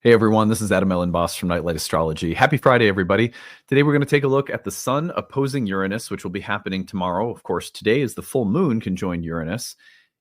Hey everyone, this is Elenbaas from Nightlight Astrology. Happy Friday, everybody. Today we're going to take a look at the Sun opposing Uranus, which will be happening tomorrow. Of course, today is the full moon conjoined Uranus.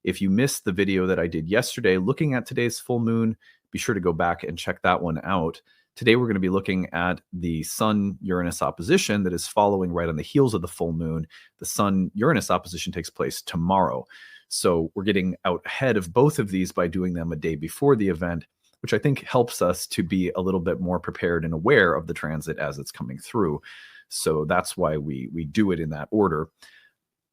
If you missed the video that I did yesterday looking at today's full moon, be sure to go back and check that one out. Today we're going to be looking at the Sun-Uranus opposition that is following right on the heels of the full moon. The Sun-Uranus opposition takes place tomorrow. So we're getting out ahead of both of these by doing them a day before the event, which I think helps us to be a little bit more prepared and aware of the transit as it's coming through. So that's why we do it in that order.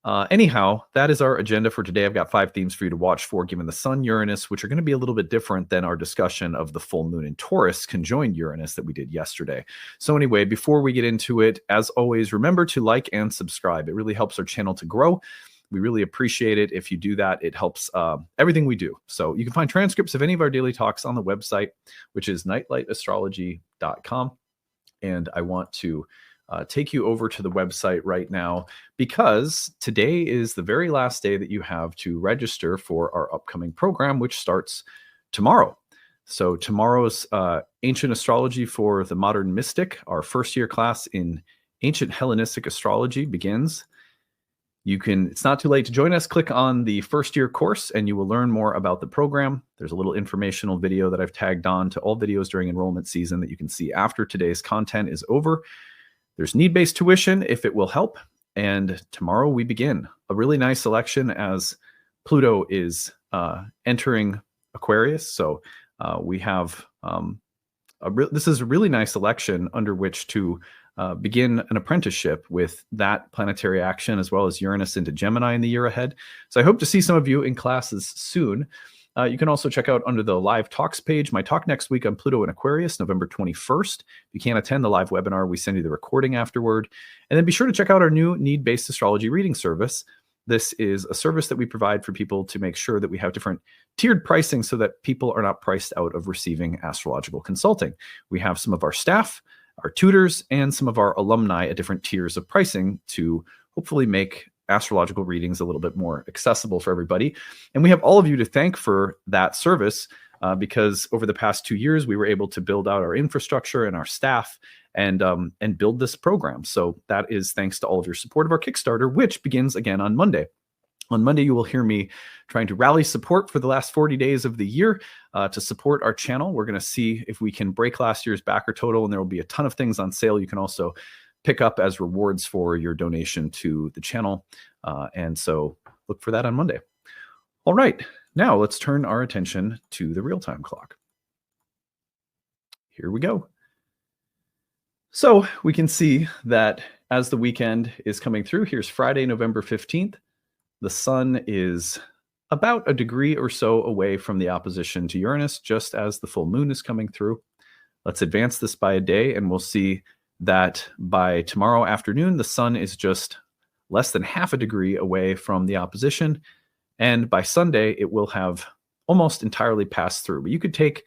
Anyhow, that is our agenda for today. I've got 5 themes for you to watch for given the Sun Uranus, which are going to be a little bit different than our discussion of the full moon in Taurus conjoined Uranus that we did yesterday. So anyway, before we get into it, as always, remember to like and subscribe. It really helps our channel to grow. We really appreciate it if you do that. It helps everything we do. So you can find transcripts of any of our daily talks on the website, which is nightlightastrology.com. And I want to take you over to the website right now because today is the very last day that you have to register for our upcoming program, which starts tomorrow. So tomorrow's Ancient Astrology for the Modern Mystic, our first year class in Ancient Hellenistic Astrology begins. It's not too late to join us. Click on the first year course and you will learn more about the program. There's a little informational video that I've tagged on to all videos during enrollment season that you can see after today's content is over. There's need-based tuition if it will help. And tomorrow we begin a really nice election as Pluto is entering Aquarius. So we have this is a really nice election under which to begin an apprenticeship with that planetary action, as well as Uranus into Gemini in the year ahead. So I hope to see some of you in classes soon. You can also check out under the live talks page, my talk next week on Pluto and Aquarius, November 21st. If you can't attend the live webinar, we send you the recording afterward. And then be sure to check out our new need-based astrology reading service. This is a service that we provide for people to make sure that we have different tiered pricing so that people are not priced out of receiving astrological consulting. We have some of our staff, our tutors, and some of our alumni at different tiers of pricing to hopefully make astrological readings a little bit more accessible for everybody. And we have all of you to thank for that service because over the past 2 years, we were able to build out our infrastructure and our staff and build this program. So that is thanks to all of your support of our Kickstarter, which begins again on Monday. On Monday, you will hear me trying to rally support for the last 40 days of the year to support our channel. We're going to see if we can break last year's backer total, and there will be a ton of things on sale. You can also pick up as rewards for your donation to the channel. And so look for that on Monday. All right, now let's turn our attention to the real-time clock. Here we go. So we can see that as the weekend is coming through, here's Friday, November 15th. The sun is about a degree or so away from the opposition to Uranus, just as the full moon is coming through. Let's advance this by a day, and we'll see that by tomorrow afternoon, the sun is just less than half a degree away from the opposition. And by Sunday, it will have almost entirely passed through. But you could take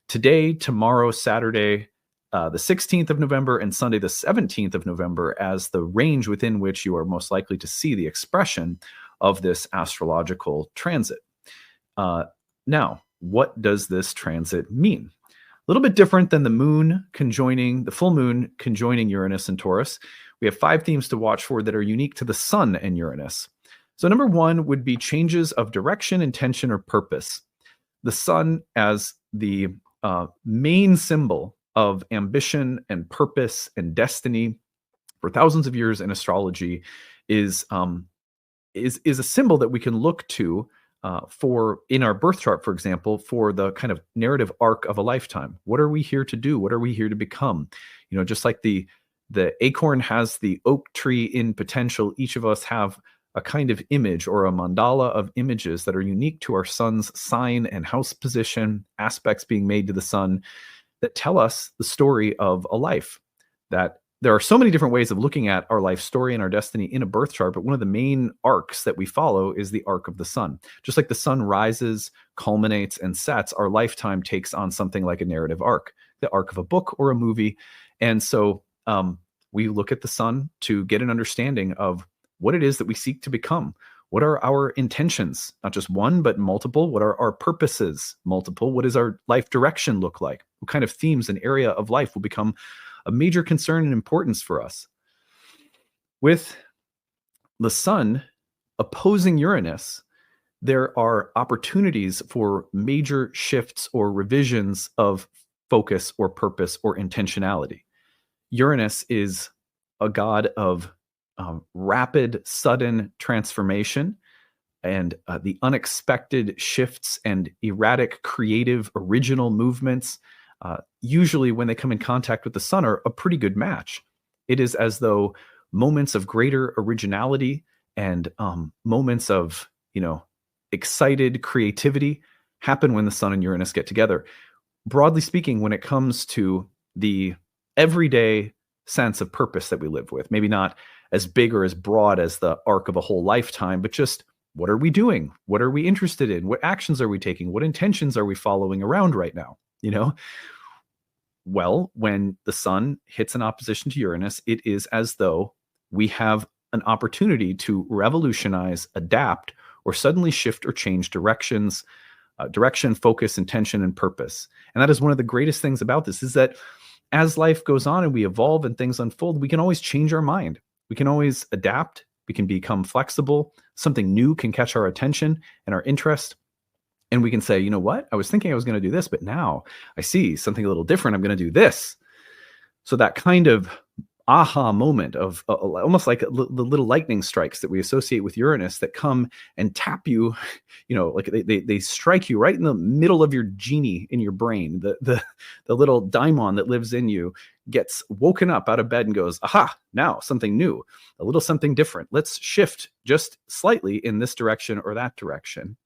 today, tomorrow, Saturday, the 16th of November, and Sunday, the 17th of November, as the range within which you are most likely to see the expression of this astrological transit. Now, what does this transit mean? A little bit different than the full moon conjoining Uranus and Taurus. We have 5 themes to watch for that are unique to the sun and Uranus. So number 1 would be changes of direction, intention, or purpose. The sun as the main symbol of ambition and purpose and destiny for thousands of years in astrology is a symbol that we can look to for in our birth chart, for example, for the kind of narrative arc of a lifetime. What are we here to do? What are we here to become? You know, just like the acorn has the oak tree in potential, each of us have a kind of image or a mandala of images that are unique to our sun's sign and house position, aspects being made to the sun that tell us the story of a life. That there are so many different ways of looking at our life story and our destiny in a birth chart, but one of the main arcs that we follow is the arc of the sun. Just like the sun rises, culminates, and sets, our lifetime takes on something like a narrative arc, the arc of a book or a movie. And so we look at the sun to get an understanding of what it is that we seek to become. What are our intentions? Not just one, but multiple. What are our purposes? Multiple. What does our life direction look like? What kind of themes and area of life will become a major concern and importance for us? With the sun opposing Uranus, there are opportunities for major shifts or revisions of focus or purpose or intentionality. Uranus is a god of rapid, sudden transformation and the unexpected shifts and erratic, creative, original movements. Usually, when they come in contact with the sun, are a pretty good match. It is as though moments of greater originality and moments of, excited creativity happen when the sun and Uranus get together. Broadly speaking, when it comes to the everyday sense of purpose that we live with, maybe not as big or as broad as the arc of a whole lifetime, but just what are we doing? What are we interested in? What actions are we taking? What intentions are we following around right now? Well, when the sun hits an opposition to Uranus, it is as though we have an opportunity to revolutionize, adapt, or suddenly shift or change directions, direction, focus, intention, and purpose. And that is one of the greatest things about this, is that as life goes on and we evolve and things unfold, we can always change our mind. We can always adapt. We can become flexible. Something new can catch our attention and our interest. And we can say, you know what? I was thinking I was going to do this, but now I see something a little different. I'm going to do this. So that kind of aha moment of almost like the little lightning strikes that we associate with Uranus that come and tap you, like they strike you right in the middle of your genie in your brain. The little daimon that lives in you gets woken up out of bed and goes, aha, now something new, a little something different. Let's shift just slightly in this direction or that direction.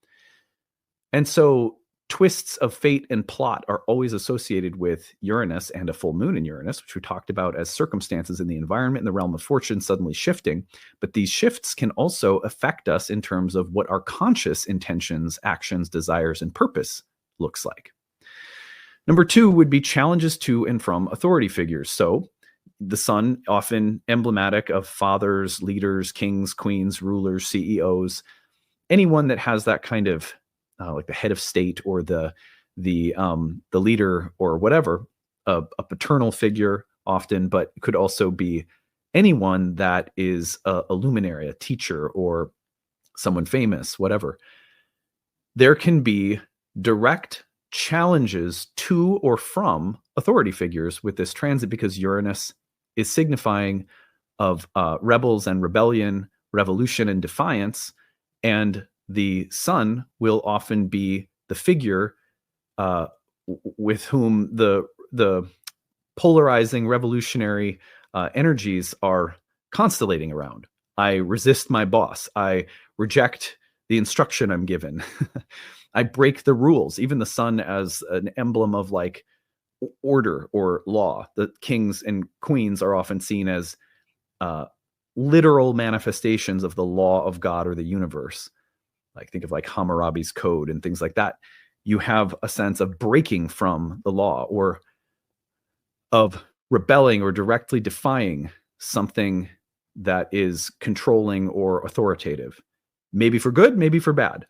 And so twists of fate and plot are always associated with Uranus and a full moon in Uranus, which we talked about as circumstances in the environment, in the realm of fortune suddenly shifting. But these shifts can also affect us in terms of what our conscious intentions, actions, desires, and purpose looks like. Number 2 would be challenges to and from authority figures. So the sun, often emblematic of fathers, leaders, kings, queens, rulers, CEOs, anyone that has that kind of like the head of state or the leader or whatever, a paternal figure often, but could also be anyone that is a luminary, a teacher, or someone famous, whatever. There can be direct challenges to or from authority figures with this transit, because Uranus is signifying of rebels and rebellion, revolution and defiance, and the sun will often be the figure with whom the polarizing revolutionary energies are constellating around. I resist my boss. I reject the instruction I'm given. I break the rules. Even the sun as an emblem of like order or law. The kings and queens are often seen as literal manifestations of the law of God or the universe. Like think of like Hammurabi's code and things like that. You have a sense of breaking from the law or of rebelling or directly defying something that is controlling or authoritative, maybe for good, maybe for bad.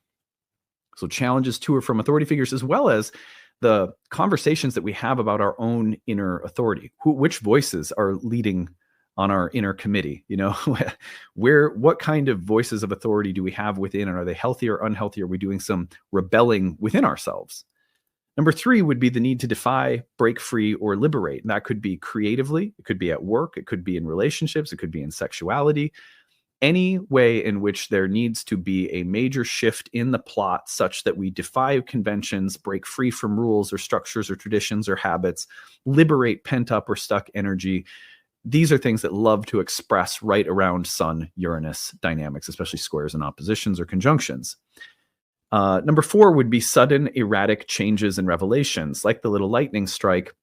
So challenges to or from authority figures, as well as the conversations that we have about our own inner authority. Which voices are leading on our inner committee? What kind of voices of authority do we have within, and are they healthy or unhealthy? Are we doing some rebelling within ourselves? Number 3 would be the need to defy, break free, or liberate. And that could be creatively, it could be at work, it could be in relationships, it could be in sexuality. Any way in which there needs to be a major shift in the plot such that we defy conventions, break free from rules or structures or traditions or habits, liberate pent-up or stuck energy. These are things that love to express right around Sun-Uranus dynamics, especially squares and oppositions or conjunctions. Number 4 would be sudden, erratic changes and revelations, like the little lightning strike.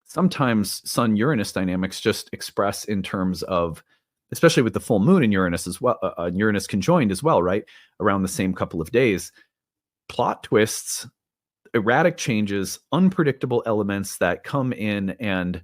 Sometimes Sun-Uranus dynamics just express in terms of, especially with the full moon in Uranus as well, Uranus conjoined as well, right? Around the same couple of days. Plot twists, erratic changes, unpredictable elements that come in and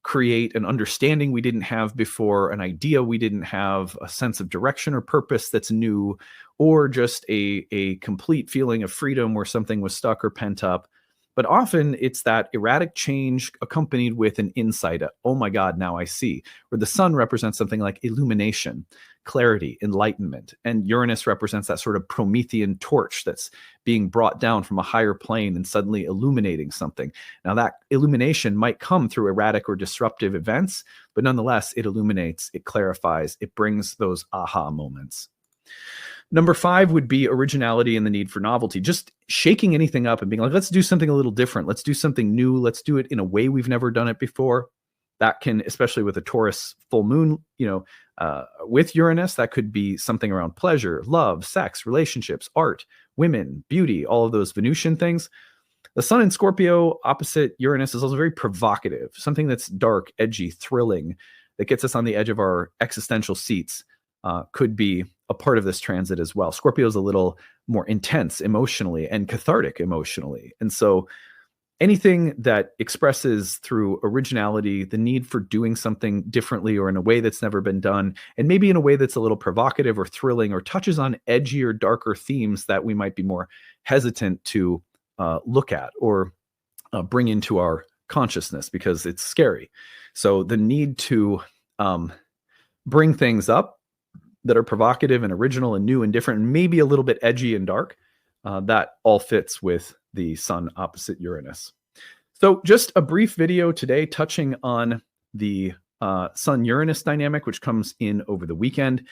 create an understanding we didn't have before, an idea we didn't have, a sense of direction or purpose that's new, or just a complete feeling of freedom where something was stuck or pent up. But often it's that erratic change accompanied with an insight. Oh my God, now I see. Where the sun represents something like illumination, clarity, enlightenment. And Uranus represents that sort of Promethean torch that's being brought down from a higher plane and suddenly illuminating something. Now, that illumination might come through erratic or disruptive events, but nonetheless, it illuminates, it clarifies, it brings those aha moments. Number 5 would be originality and the need for novelty. Just shaking anything up and being like, let's do something a little different. Let's do something new. Let's do it in a way we've never done it before. That can, especially with a Taurus full moon, with Uranus, that could be something around pleasure, love, sex, relationships, art, women, beauty, all of those Venusian things. The sun in Scorpio opposite Uranus is also very provocative, something that's dark, edgy, thrilling, that gets us on the edge of our existential seats. Could be a part of this transit as well. Scorpio is a little more intense emotionally and cathartic emotionally. And so anything that expresses through originality, the need for doing something differently or in a way that's never been done, and maybe in a way that's a little provocative or thrilling or touches on edgier, darker themes that we might be more hesitant to look at or bring into our consciousness because it's scary. So the need to bring things up that are provocative and original and new and different, and maybe a little bit edgy and dark, that all fits with the sun opposite Uranus. So just a brief video today touching on the Sun-Uranus dynamic, which comes in over the weekend.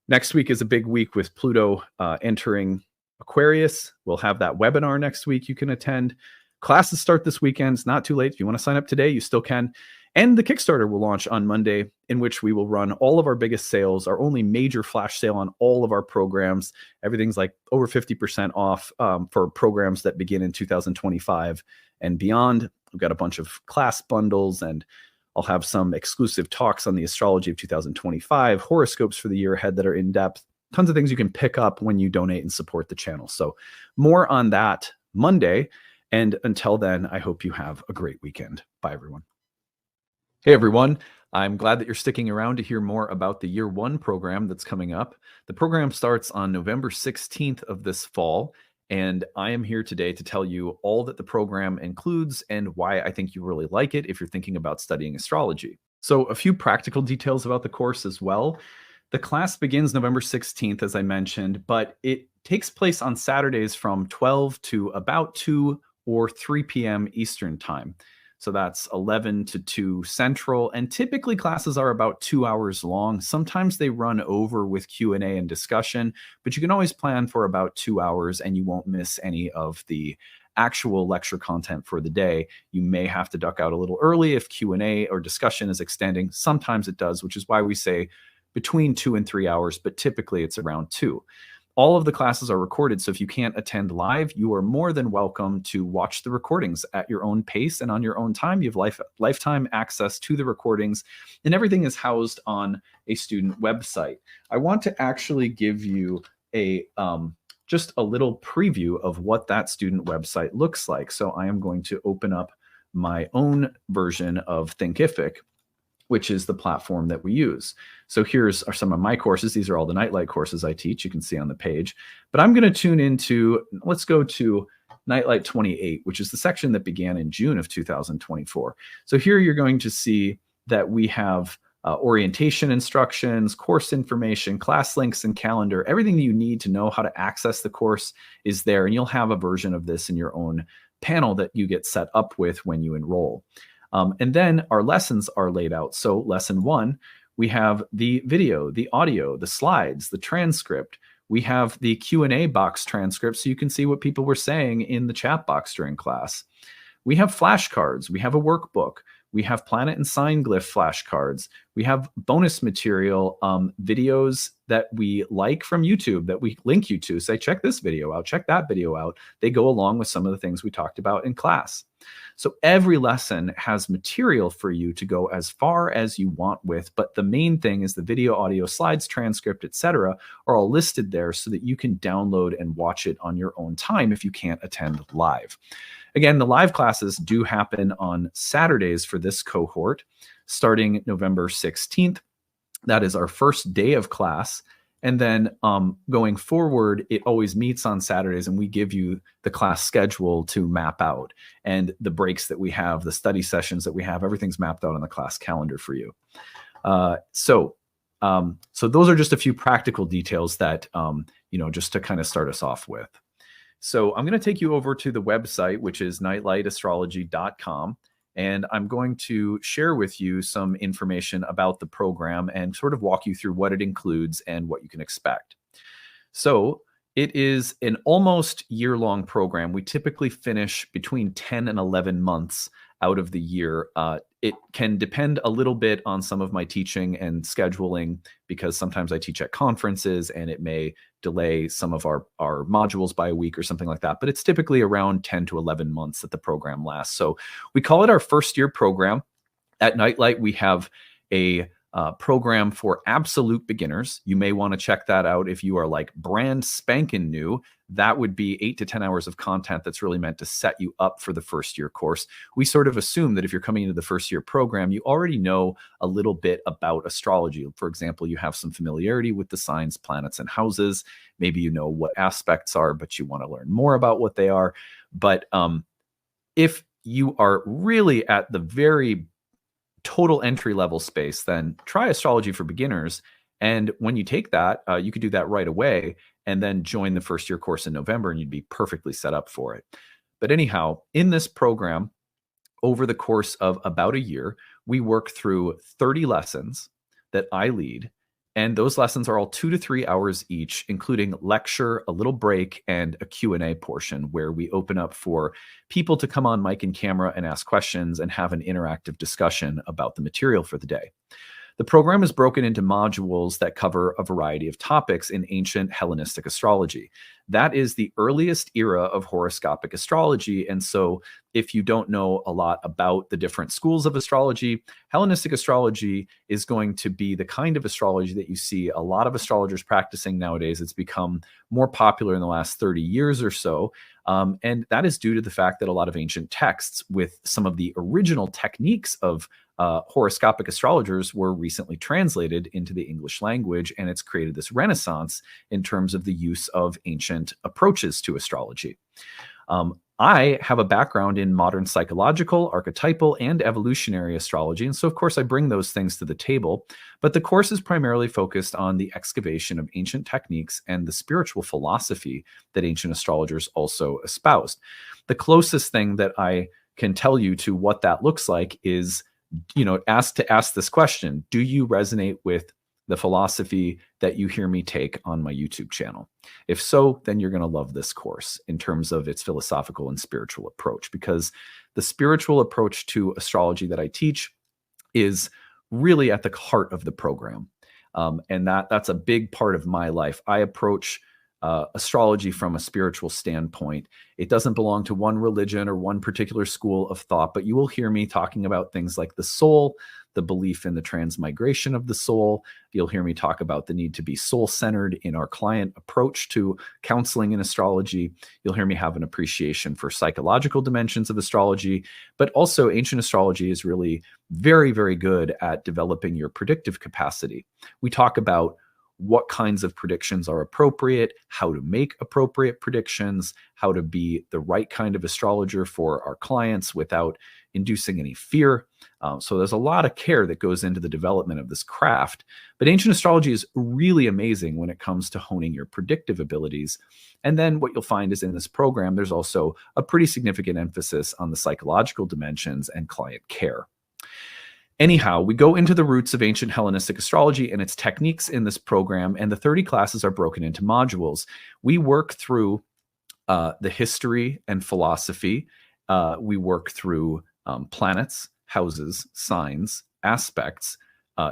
Next week is a big week with Pluto entering Aquarius. We'll have that webinar next week you can attend. Classes start this weekend. It's not too late. If you want to sign up today, you still can. And the Kickstarter will launch on Monday, in which we will run all of our biggest sales, our only major flash sale on all of our programs. Everything's like over 50% off for programs that begin in 2025 and beyond. We've got a bunch of class bundles, and I'll have some exclusive talks on the astrology of 2025, horoscopes for the year ahead that are in depth, tons of things you can pick up when you donate and support the channel. So more on that Monday. And until then, I hope you have a great weekend. Bye, everyone. Hey, everyone. I'm glad that you're sticking around to hear more about the Year 1 program that's coming up. The program starts on November 16th of this fall, and I am here today to tell you all that the program includes and why I think you really like it if you're thinking about studying astrology. So a few practical details about the course as well. The class begins November 16th, as I mentioned, but it takes place on Saturdays from 12 to about 2 or 3 p.m. Eastern time. So that's 11 to 2 Central, and typically classes are about 2 hours long. Sometimes they run over with Q&A and discussion, but you can always plan for about 2 hours and you won't miss any of the actual lecture content for the day. You may have to duck out a little early if Q&A or discussion is extending. Sometimes it does, which is why we say between 2 and 3 hours, but typically it's around 2. All of the classes are recorded, so if you can't attend live, you are more than welcome to watch the recordings at your own pace and on your own time. You have lifetime access to the recordings, and everything is housed on a student website. I want to actually give you a just a little preview of what that student website looks like. So I am going to open up my own version of Thinkific, which is the platform that we use. So here's some of my courses. These are all the Nightlight courses I teach. You can see on the page. But I'm going to tune into, let's go to Nightlight 28, which is the section that began in June of 2024. So here you're going to see that we have orientation instructions, course information, class links, and calendar. Everything that you need to know how to access the course is there, and you'll have a version of this in your own panel that you get set up with when you enroll. And then our lessons are laid out. So lesson 1, we have the video, the audio, the slides, the transcript. We have the Q&A box transcript so you can see what people were saying in the chat box during class. We have flashcards. We have a workbook. We have planet and sign glyph flashcards. We have bonus material, videos that we like from YouTube that we link you to. Say, check this video out, check that video out. They go along with some of the things we talked about in class. So every lesson has material for you to go as far as you want with, but the main thing is the video, audio, slides, transcript, etc. are all listed there so that you can download and watch it on your own time if you can't attend live. Again, the live classes do happen on Saturdays for this cohort, starting November 16th. That is our first day of class. And then going forward, it always meets on Saturdays, and we give you the class schedule to map out. And the breaks that we have, the study sessions that we have, everything's mapped out on the class calendar for you. So those are just a few practical details that, just to kind of start us off with. So I'm going to take you over to the website, which is nightlightastrology.com. And I'm going to share with you some information about the program and sort of walk you through what it includes and what you can expect. So it is an almost year-long program. We typically finish between 10 and 11 months out of the year. It can depend a little bit on some of my teaching and scheduling, because sometimes I teach at conferences and it may delay some of our modules by a week or something like that. But it's typically around 10 to 11 months that the program lasts. So we call it our first year program. At Nightlight, we have a program for absolute beginners. You may want to check that out if you are like brand spanking new. That would be 8 to 10 hours of content that's really meant to set you up for the first year course. We sort of assume that if you're coming into the first year program, you already know a little bit about astrology. For example, you have some familiarity with the signs, planets, and houses. Maybe you know what aspects are, but you want to learn more about what they are. But if you are really at the very total entry level space, then try Astrology for Beginners. And when you take that, you could do that right away and then join the first year course in November, and you'd be perfectly set up for it. But anyhow, in this program, over the course of about a year, we work through 30 lessons that I lead. And those lessons are all 2 to 3 hours each, including lecture, a little break, and a Q&A portion where we open up for people to come on mic and camera and ask questions and have an interactive discussion about the material for the day. The program is broken into modules that cover a variety of topics in ancient Hellenistic astrology. That is the earliest era of horoscopic astrology. And so if you don't know a lot about the different schools of astrology, Hellenistic astrology is going to be the kind of astrology that you see a lot of astrologers practicing nowadays. It's become more popular in the last 30 years or so. And that is due to the fact that a lot of ancient texts with some of the original techniques of horoscopic astrologers were recently translated into the English language, and it's created this renaissance in terms of the use of ancient approaches to astrology. I have a background in modern psychological, archetypal, and evolutionary astrology, and so of course I bring those things to the table, but the course is primarily focused on the excavation of ancient techniques and the spiritual philosophy that ancient astrologers also espoused. The closest thing that I can tell you to what that looks like is, ask this question: do you resonate with the philosophy that you hear me take on my YouTube channel? If so, then you're going to love this course in terms of its philosophical and spiritual approach, because the spiritual approach to astrology that I teach is really at the heart of the program. And that's a big part of my life. I approach astrology from a spiritual standpoint. It doesn't belong to one religion or one particular school of thought, but you will hear me talking about things like the soul, the belief in the transmigration of the soul. You'll hear me talk about the need to be soul-centered in our client approach to counseling in astrology. You'll hear me have an appreciation for psychological dimensions of astrology, but also ancient astrology is really very, very good at developing your predictive capacity. We talk about what kinds of predictions are appropriate, how to make appropriate predictions, how to be the right kind of astrologer for our clients without inducing any fear. So there's a lot of care that goes into the development of this craft. But ancient astrology is really amazing when it comes to honing your predictive abilities. And then what you'll find is in this program, there's also a pretty significant emphasis on the psychological dimensions and client care. Anyhow, we go into the roots of ancient Hellenistic astrology and its techniques in this program, and the 30 classes are broken into modules. We work through the history and philosophy. We work through planets, houses, signs, aspects,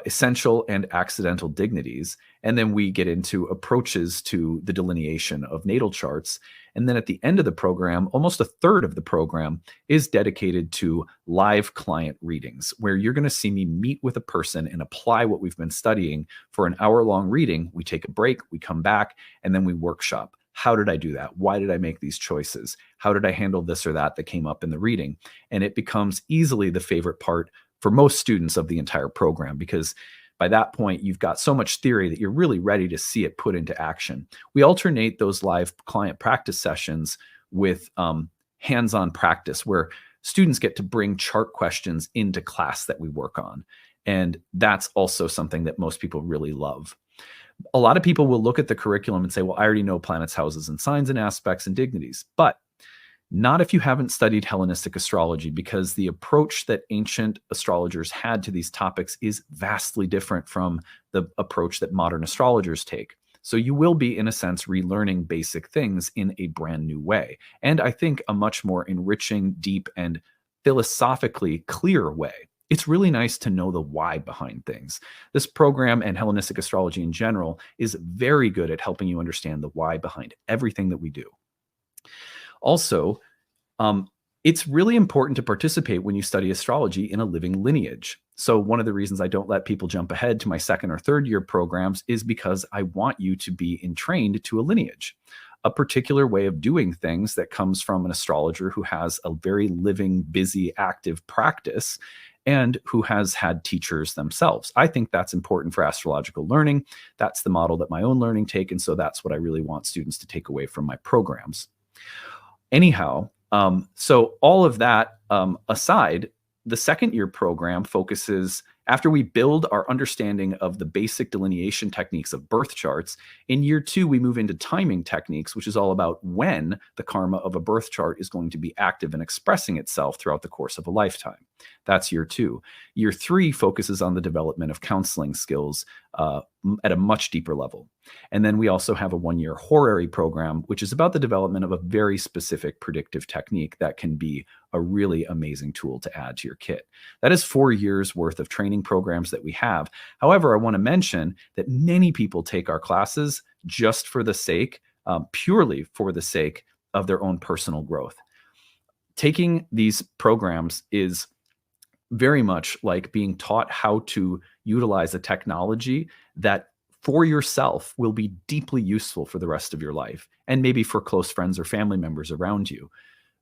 essential and accidental dignities, and then we get into approaches to the delineation of natal charts. And then at the end of the program, almost a third of the program is dedicated to live client readings, where you're going to see me meet with a person and apply what we've been studying for an hour-long reading. We take a break, we come back, and then we workshop. how did I do that? Why did I make these choices? How did I handle this or that came up in the reading? And it becomes easily the favorite part for most students of the entire program, because by that point, you've got so much theory that you're really ready to see it put into action. We alternate those live client practice sessions with hands-on practice, where students get to bring chart questions into class that we work on. And that's also something that most people really love. A lot of people will look at the curriculum and say, well, I already know planets, houses, and signs and aspects and dignities. But not if you haven't studied Hellenistic astrology, because the approach that ancient astrologers had to these topics is vastly different from the approach that modern astrologers take. So you will be, in a sense, relearning basic things in a brand new way. And I think a much more enriching, deep, and philosophically clear way. It's really nice to know the why behind things. This program, and Hellenistic astrology in general, is very good at helping you understand the why behind everything that we do. Also, it's really important to participate when you study astrology in a living lineage. So one of the reasons I don't let people jump ahead to my second or third year programs is because I want you to be entrained to a lineage, a particular way of doing things that comes from an astrologer who has a very living, busy, active practice and who has had teachers themselves. I think that's important for astrological learning. That's the model that my own learning take, and so that's what I really want students to take away from my programs. Anyhow, so all of that aside, the second year program focuses, after we build our understanding of the basic delineation techniques of birth charts, in year 2, we move into timing techniques, which is all about when the karma of a birth chart is going to be active and expressing itself throughout the course of a lifetime. That's year 2. Year 3 focuses on the development of counseling skills at a much deeper level. And then we also have a 1-year horary program, which is about the development of a very specific predictive technique that can be a really amazing tool to add to your kit. That is 4 years worth of training programs that we have. However, I want to mention that many people take our classes just for the sake, purely for the sake of their own personal growth. Taking these programs is very much like being taught how to utilize a technology that for yourself will be deeply useful for the rest of your life, and maybe for close friends or family members around you.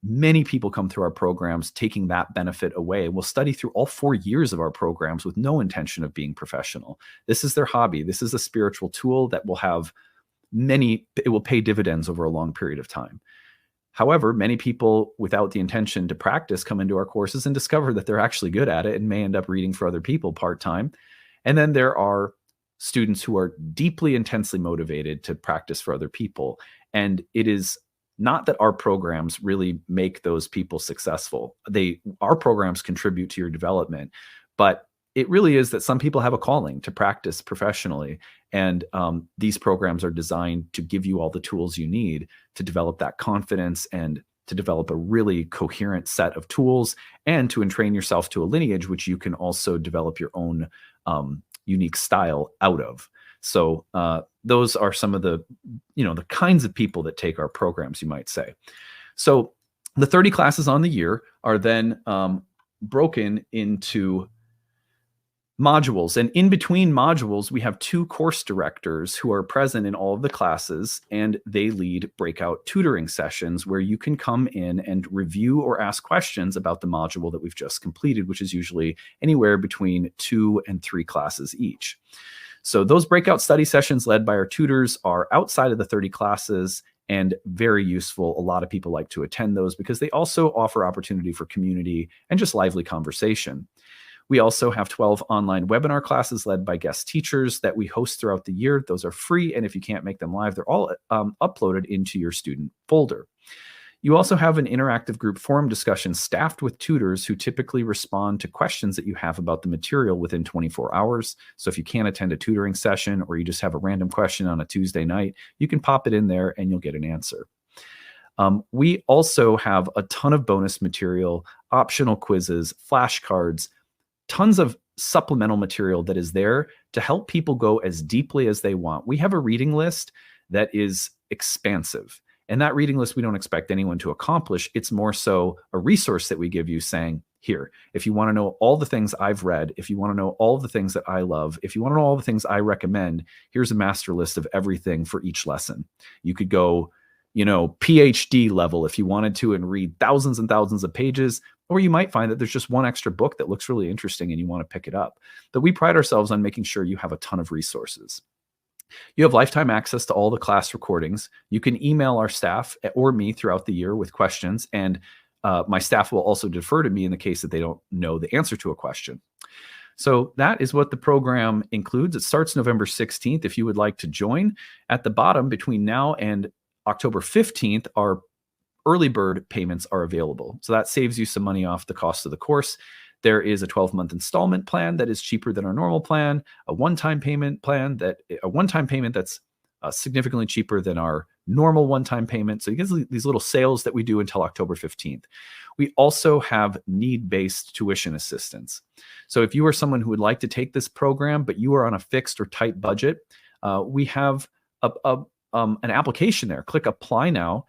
Many people come through our programs taking that benefit away. We'll study through all 4 years of our programs with no intention of being professional. This is their hobby. This is a spiritual tool that will have it will pay dividends over a long period of time. However, many people without the intention to practice come into our courses and discover that they're actually good at it and may end up reading for other people part-time. And then there are students who are deeply, intensely motivated to practice for other people. And it is not that our programs really make those people successful. Our programs contribute to your development, but it really is that some people have a calling to practice professionally. And these programs are designed to give you all the tools you need to develop that confidence and to develop a really coherent set of tools and to entrain yourself to a lineage, which you can also develop your own unique style out of. So those are some of the kinds of people that take our programs, you might say. So the 30 classes on the year are then broken into modules. And in between modules, we have 2 course directors who are present in all of the classes, and they lead breakout tutoring sessions where you can come in and review or ask questions about the module that we've just completed, which is usually anywhere between 2 and 3 classes each. So those breakout study sessions led by our tutors are outside of the 30 classes and very useful. A lot of people like to attend those because they also offer opportunity for community and just lively conversation. We also have 12 online webinar classes led by guest teachers that we host throughout the year. Those are free, and if you can't make them live, they're all uploaded into your student folder. You also have an interactive group forum discussion staffed with tutors who typically respond to questions that you have about the material within 24 hours. So if you can't attend a tutoring session or you just have a random question on a Tuesday night, you can pop it in there and you'll get an answer. We also have a ton of bonus material, optional quizzes, flashcards, tons of supplemental material that is there to help people go as deeply as they want. We have a reading list that is expansive. And that reading list, we don't expect anyone to accomplish. It's more so a resource that we give you saying, here, if you want to know all the things I've read, if you want to know all the things that I love, if you want to know all the things I recommend, here's a master list of everything for each lesson. You could go PhD level if you wanted to and read thousands and thousands of pages. Or you might find that there's just one extra book that looks really interesting and you want to pick it up. But we pride ourselves on making sure you have a ton of resources. You have lifetime access to all the class recordings. You can email our staff or me throughout the year with questions, and my staff will also defer to me in the case that they don't know the answer to a question. So that is what the program includes. It starts November 16th. If you would like to join, at the bottom between now and October 15th, our early bird payments are available. So that saves you some money off the cost of the course. There is a 12-month installment plan that is cheaper than our normal plan, a one-time payment that's significantly cheaper than our normal one-time payment. So you get these little sales that we do until October 15th. We also have need-based tuition assistance. So if you are someone who would like to take this program, but you are on a fixed or tight budget, we have an application there. Click apply now.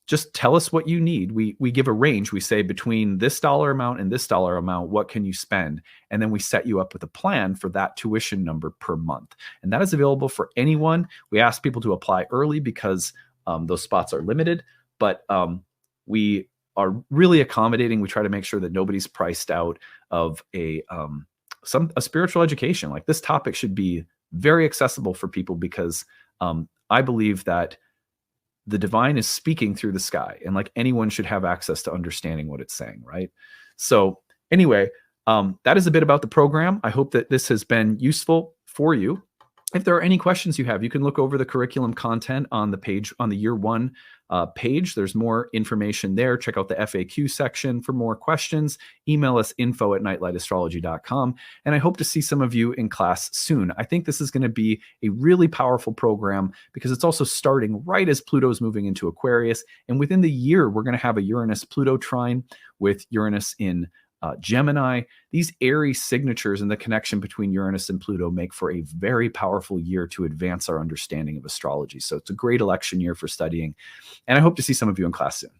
Just tell us what you need. We give a range. We say between this dollar amount and this dollar amount, what can you spend? And then we set you up with a plan for that tuition number per month. And that is available for anyone. We ask people to apply early because those spots are limited, but we are really accommodating. We try to make sure that nobody's priced out of a spiritual education. Like, this topic should be very accessible for people because I believe that the divine is speaking through the sky, and like anyone should have access to understanding what it's saying, right? So anyway, that is a bit about the program. I hope that this has been useful for you. If there are any questions you have, you can look over the curriculum content on the page, on the year one page. There's more information there. Check out the FAQ section for more questions. Email us info@nightlightastrology.com. And I hope to see some of you in class soon. I think this is going to be a really powerful program because it's also starting right as Pluto's moving into Aquarius. And within the year, we're going to have a Uranus-Pluto trine with Uranus in Gemini. These Aries signatures and the connection between Uranus and Pluto make for a very powerful year to advance our understanding of astrology. So it's a great election year for studying, and I hope to see some of you in class soon.